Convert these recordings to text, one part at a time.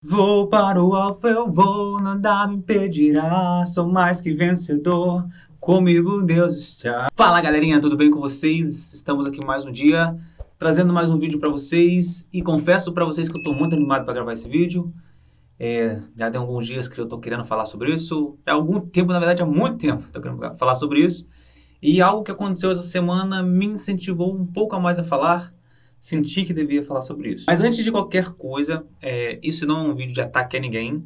Vou para o alvo, eu vou, nada me impedirá. Sou mais que vencedor, comigo Deus está. Fala galerinha, tudo bem com vocês? Estamos aqui mais um dia, trazendo mais um vídeo para vocês. E confesso para vocês que eu estou muito animado para gravar esse vídeo. Já tem alguns dias que eu estou querendo falar sobre isso. Há algum tempo, na verdade há muito tempo, estou querendo falar sobre isso. E algo que aconteceu essa semana me incentivou um pouco a mais a falar. Senti que devia falar sobre isso. Mas antes de qualquer coisa, isso não é um vídeo de ataque a ninguém,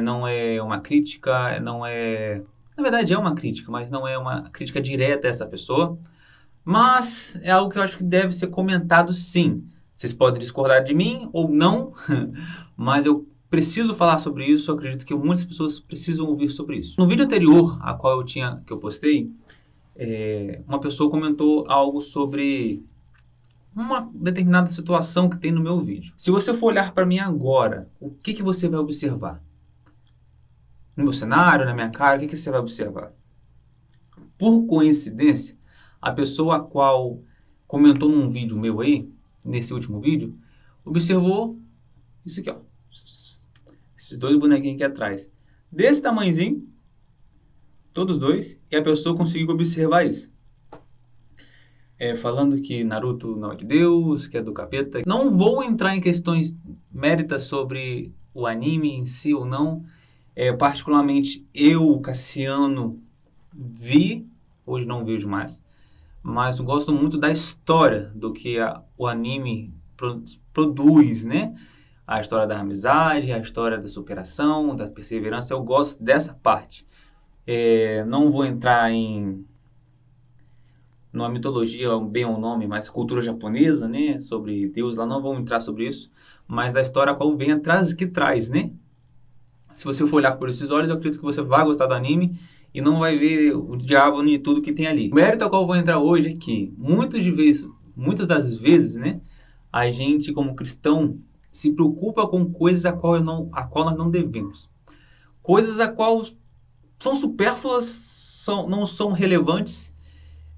não é uma crítica, não é... Na verdade é uma crítica, mas não é uma crítica direta a essa pessoa. Mas é algo que eu acho que deve ser comentado sim. Vocês podem discordar de mim ou não, mas eu preciso falar sobre isso, eu acredito que muitas pessoas precisam ouvir sobre isso. No vídeo anterior, que eu postei, uma pessoa comentou algo sobre uma determinada situação que tem no meu vídeo. Se você for olhar para mim agora, o que você vai observar? No meu cenário, na minha cara, o que você vai observar? Por coincidência, a pessoa a qual comentou num vídeo meu aí, nesse último vídeo, observou isso aqui, ó. Esses dois bonequinhos aqui atrás. Desse tamanhozinho, todos dois, e a pessoa conseguiu observar isso. Falando que Naruto não é de Deus, que é do capeta. Não vou entrar em questões méritas sobre o anime em si ou não. Particularmente eu, Cassiano, vi, hoje não vejo mais, mas eu gosto muito da história do que o anime produz, né? A história da amizade, a história da superação, da perseverança, eu gosto dessa parte. Não vou entrar em numa mitologia, bem o nome, mas cultura japonesa, né, sobre Deus, lá não vamos entrar sobre isso, mas da história a qual vem atrás, que traz, né? Se você for olhar por esses olhos, eu acredito que você vai gostar do anime e não vai ver o diabo em tudo que tem ali. O mérito ao qual eu vou entrar hoje é que, muitas das vezes, né, a gente, como cristão, se preocupa com coisas a qual nós não devemos. Coisas a qual são supérfluas, não são relevantes,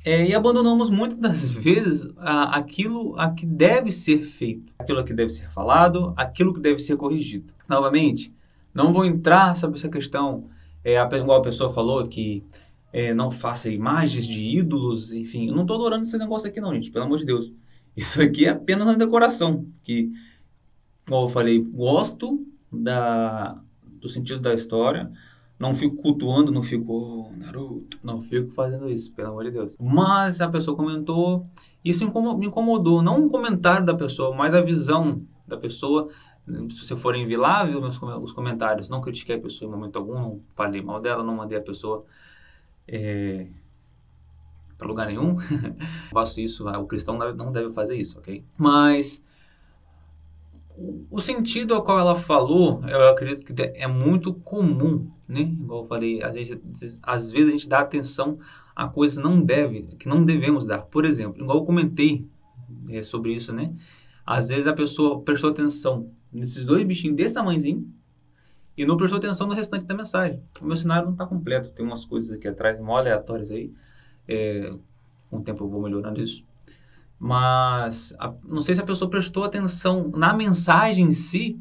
e abandonamos muitas das vezes aquilo a que deve ser feito, aquilo que deve ser falado, aquilo que deve ser corrigido. Novamente, não vou entrar sobre essa questão, igual a pessoa falou, que não faça imagens de ídolos, enfim. Eu não estou adorando esse negócio aqui não, gente, pelo amor de Deus. Isso aqui é apenas uma decoração, que, como eu falei, gosto do sentido da história. Não fico cultuando, não fico, Naruto, não fico fazendo isso, pelo amor de Deus. Mas a pessoa comentou, isso me incomodou. Não o comentário da pessoa, mas a visão da pessoa. Se você for invilável, os comentários, não critiquei a pessoa em momento algum, não falei mal dela, não mandei a pessoa para lugar nenhum. Faço isso, o cristão não deve fazer isso, ok? Mas o sentido ao qual ela falou, eu acredito que é muito comum, né? Igual eu falei, às vezes a gente dá atenção a coisas que não devemos dar. Por exemplo, igual eu comentei sobre isso, né? Às vezes a pessoa prestou atenção nesses dois bichinhos desse tamanhozinho e não prestou atenção no restante da mensagem. O meu cenário não está completo, tem umas coisas aqui atrás mó aleatórias aí. Com o tempo eu vou melhorando isso. Mas não sei se a pessoa prestou atenção na mensagem em si,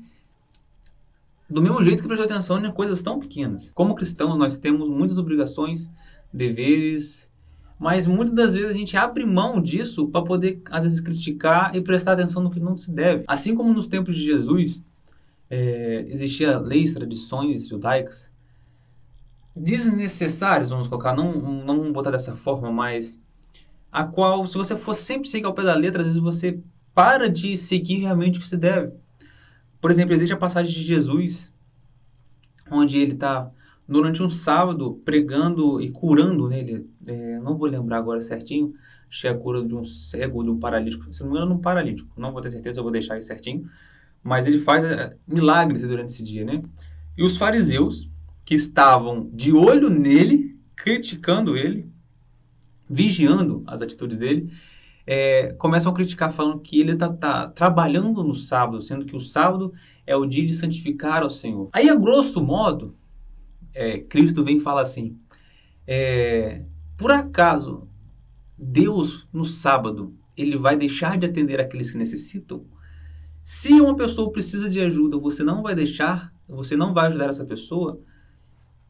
do mesmo jeito que prestou atenção em coisas tão pequenas. Como cristãos, nós temos muitas obrigações, deveres, mas muitas das vezes a gente abre mão disso para poder, às vezes, criticar e prestar atenção no que não se deve. Assim como nos tempos de Jesus, existiam leis, tradições judaicas desnecessárias, vamos colocar, não vamos botar dessa forma, mas a qual, se você for sempre seguir ao pé da letra, às vezes você para de seguir realmente o que se deve. Por exemplo, existe a passagem de Jesus, onde ele está, durante um sábado, pregando e curando nele. Não vou lembrar agora certinho, acho que é a cura de um cego, de um paralítico. Se não me engano, um paralítico. Não vou ter certeza, eu vou deixar aí certinho. Mas ele faz milagres durante esse dia, né? E os fariseus, que estavam de olho nele, criticando ele, vigiando as atitudes dele, começam a criticar, falando que ele está trabalhando no sábado, sendo que o sábado é o dia de santificar ao Senhor. Aí, a grosso modo, Cristo vem e fala assim, por acaso Deus, no sábado, ele vai deixar de atender aqueles que necessitam? Se uma pessoa precisa de ajuda, você não vai deixar, você não vai ajudar essa pessoa,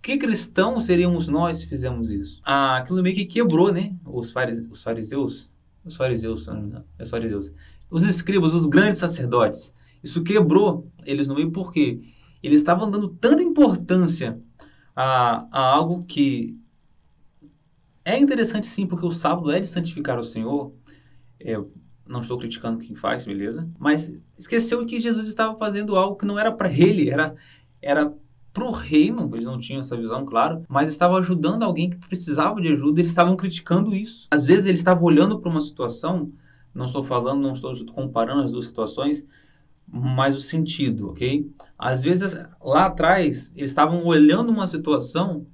que cristãos seríamos nós se fizermos isso? Aquilo meio que quebrou, né? Os fariseus, se não me engano, os fariseus. Os escribas, os grandes sacerdotes. Isso quebrou eles no meio porque eles estavam dando tanta importância a algo que é interessante sim, porque o sábado é de santificar o Senhor. Eu não estou criticando quem faz, beleza? Mas esqueceu que Jesus estava fazendo algo que não era para ele, era para o reino. Eles não tinham essa visão, claro, mas estava ajudando alguém que precisava de ajuda. Eles estavam criticando isso. Às vezes eles estavam olhando para uma situação, não estou comparando as duas situações, mas o sentido, ok? Às vezes lá atrás eles estavam olhando uma situação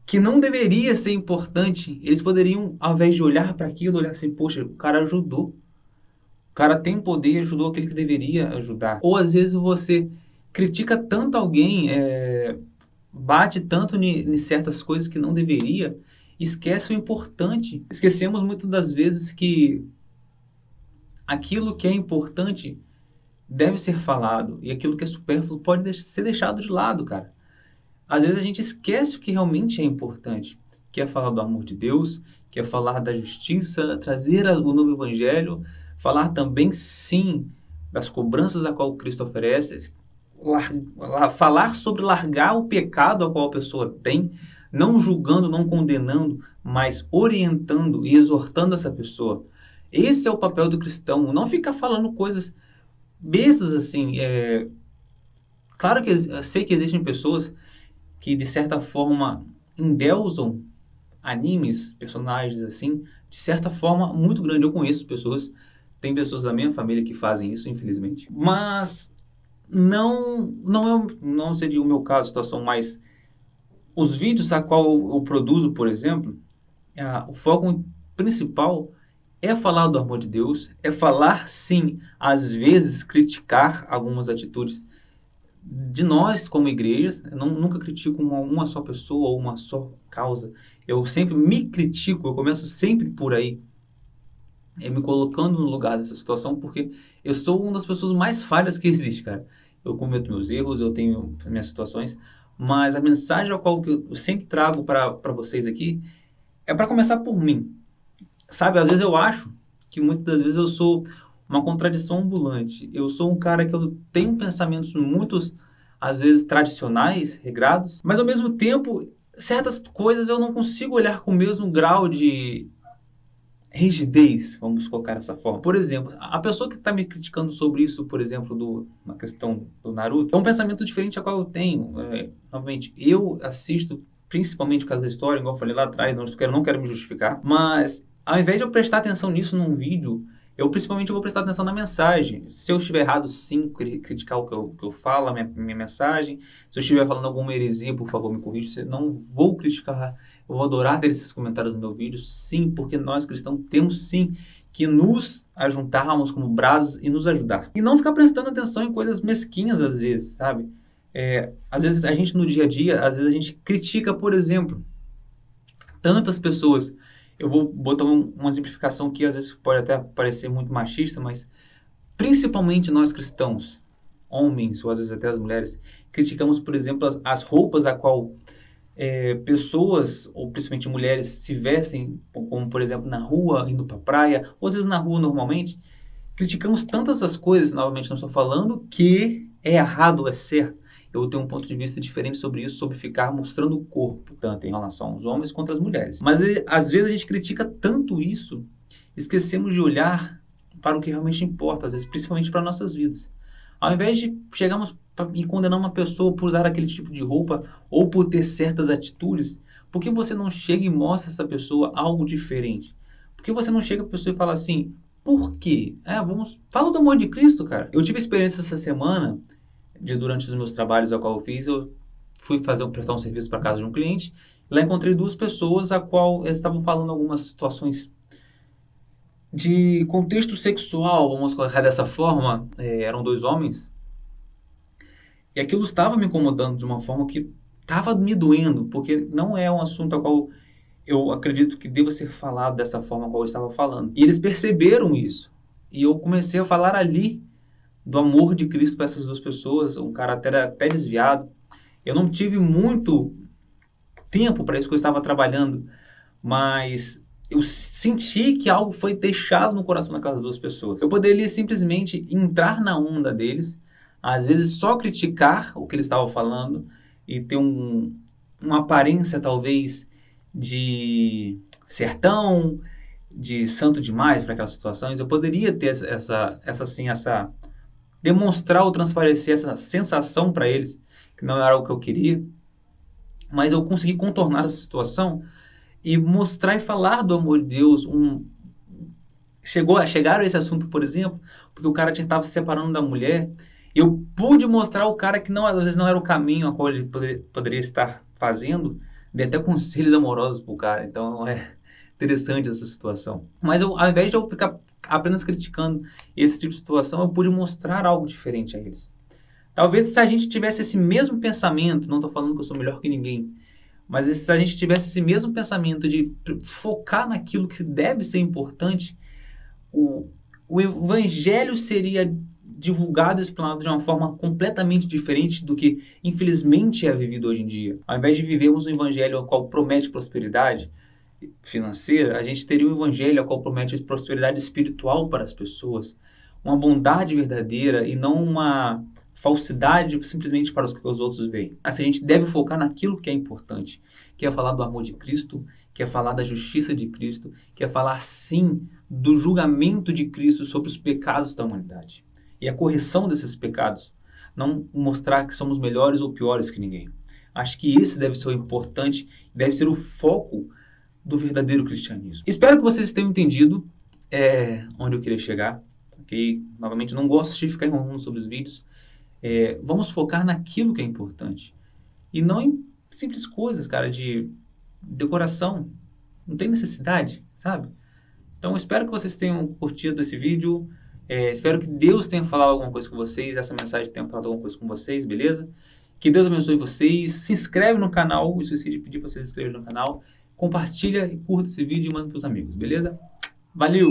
que não deveria ser importante. Eles poderiam, ao invés de olhar para aquilo, olhar assim, poxa, o cara ajudou. O cara tem poder e ajudou aquele que deveria ajudar. Ou às vezes você critica tanto alguém, bate tanto em certas coisas que não deveria, esquece o importante. Esquecemos muitas das vezes que aquilo que é importante deve ser falado e aquilo que é supérfluo pode ser deixado de lado, cara. Às vezes a gente esquece o que realmente é importante, que é falar do amor de Deus, que é falar da justiça, trazer o novo evangelho, falar também, sim, das cobranças a qual Cristo oferece, falar sobre largar o pecado a qual a pessoa tem, não julgando, não condenando, mas orientando e exortando essa pessoa. Esse é o papel do cristão, não ficar falando coisas bestas assim. Claro que eu sei que existem pessoas que de certa forma endeusam animes, personagens assim, de certa forma muito grande. Eu conheço pessoas, tem pessoas da minha família que fazem isso, infelizmente. Mas não seria o meu caso, a situação, mas os vídeos a qual eu produzo, por exemplo, o foco principal é falar do amor de Deus, é falar, sim, às vezes criticar algumas atitudes de nós como igrejas. Eu nunca critico uma só pessoa ou uma só causa. Eu sempre me critico, eu começo sempre por aí, me colocando no lugar dessa situação, porque eu sou uma das pessoas mais falhas que existe, cara. Eu cometo meus erros, eu tenho minhas situações, mas a mensagem a qual que eu sempre trago para vocês aqui é para começar por mim. Sabe, às vezes eu acho que muitas das vezes eu sou uma contradição ambulante. Eu sou um cara que eu tenho pensamentos muitos, às vezes, tradicionais, regrados, mas ao mesmo tempo, certas coisas eu não consigo olhar com o mesmo grau de rigidez, vamos colocar dessa forma. Por exemplo, a pessoa que está me criticando sobre isso, por exemplo, na questão do Naruto, é um pensamento diferente a qual eu tenho. Novamente, eu assisto principalmente por causa da história, igual eu falei lá atrás, não quero me justificar, mas ao invés de eu prestar atenção nisso num vídeo, eu principalmente vou prestar atenção na mensagem. Se eu estiver errado, sim, criticar o que eu falo, a minha mensagem. Se eu estiver falando alguma heresia, por favor, me corrija. Não vou criticar. Eu vou adorar ter esses comentários no meu vídeo, sim, porque nós cristãos temos, sim, que nos ajuntarmos como brasas e nos ajudar. E não ficar prestando atenção em coisas mesquinhas, às vezes, sabe? Às vezes a gente no dia a dia, às vezes a gente critica, por exemplo, tantas pessoas. Eu vou botar uma exemplificação que às vezes pode até parecer muito machista, mas principalmente nós cristãos, homens ou às vezes até as mulheres, criticamos, por exemplo, as roupas a qual pessoas, ou principalmente mulheres, se vestem, como por exemplo na rua, indo para a praia, ou às vezes na rua normalmente. Criticamos tantas as coisas, novamente não estou falando que é errado ou é certo. Eu tenho um ponto de vista diferente sobre isso, sobre ficar mostrando o corpo, tanto em relação aos homens quanto às mulheres. Mas às vezes a gente critica tanto isso, esquecemos de olhar para o que realmente importa, às vezes principalmente para nossas vidas. Ao invés de chegarmos e condenar uma pessoa por usar aquele tipo de roupa ou por ter certas atitudes, por que você não chega e mostra a essa pessoa algo diferente? Por que você não chega para a pessoa e fala assim, por quê? Fala do amor de Cristo, cara. Eu tive experiência essa semana, durante os meus trabalhos a qual eu fiz, eu fui prestar um serviço para casa de um cliente. Lá encontrei duas pessoas a qual eles estavam falando algumas situações de contexto sexual, vamos colocar dessa forma. Eram dois homens. E aquilo estava me incomodando de uma forma que estava me doendo, porque não é um assunto a qual eu acredito que deva ser falado dessa forma a qual eu estava falando. E eles perceberam isso. E eu comecei a falar ali, do amor de Cristo para essas duas pessoas, um caráter até desviado. Eu não tive muito tempo para isso que eu estava trabalhando, mas eu senti que algo foi deixado no coração daquelas duas pessoas. Eu poderia simplesmente entrar na onda deles, às vezes só criticar o que eles estavam falando e ter uma aparência talvez de sertão, de santo demais para aquelas situações. Eu poderia ter essa demonstrar ou transparecer essa sensação para eles, que não era o que eu queria, mas eu consegui contornar essa situação e mostrar e falar do amor de Deus. Chegaram a esse assunto, por exemplo, porque o cara estava se separando da mulher. Eu pude mostrar ao cara que às vezes não era o caminho a qual ele poderia estar fazendo, dei até conselhos amorosos pro cara. Então é interessante essa situação. Mas ao invés de eu ficar apenas criticando esse tipo de situação, eu pude mostrar algo diferente a eles. Talvez se a gente tivesse esse mesmo pensamento, não estou falando que eu sou melhor que ninguém, mas se a gente tivesse esse mesmo pensamento de focar naquilo que deve ser importante, o evangelho seria divulgado e explanado de uma forma completamente diferente do que, infelizmente, é vivido hoje em dia. Ao invés de vivermos um evangelho ao qual promete prosperidade financeira, a gente teria um evangelho ao qual promete prosperidade espiritual para as pessoas, uma bondade verdadeira e não uma falsidade simplesmente para os que os outros veem. Assim, a gente deve focar naquilo que é importante, que é falar do amor de Cristo, que é falar da justiça de Cristo, que é falar, sim, do julgamento de Cristo sobre os pecados da humanidade e a correção desses pecados, não mostrar que somos melhores ou piores que ninguém. Acho que esse deve ser o importante, deve ser o foco do verdadeiro cristianismo. Espero que vocês tenham entendido onde eu queria chegar. Okay? Novamente, não gosto de ficar enrolando sobre os vídeos. Vamos focar naquilo que é importante e não em simples coisas, cara, de decoração. Não tem necessidade, sabe? Então, espero que vocês tenham curtido esse vídeo. Espero que Deus tenha falado alguma coisa com vocês, essa mensagem tenha falado alguma coisa com vocês, beleza? Que Deus abençoe vocês. Se inscreve no canal, eu esqueci de pedir para vocês se inscreverem no canal. Compartilha e curta esse vídeo e manda para os amigos, beleza? Valeu!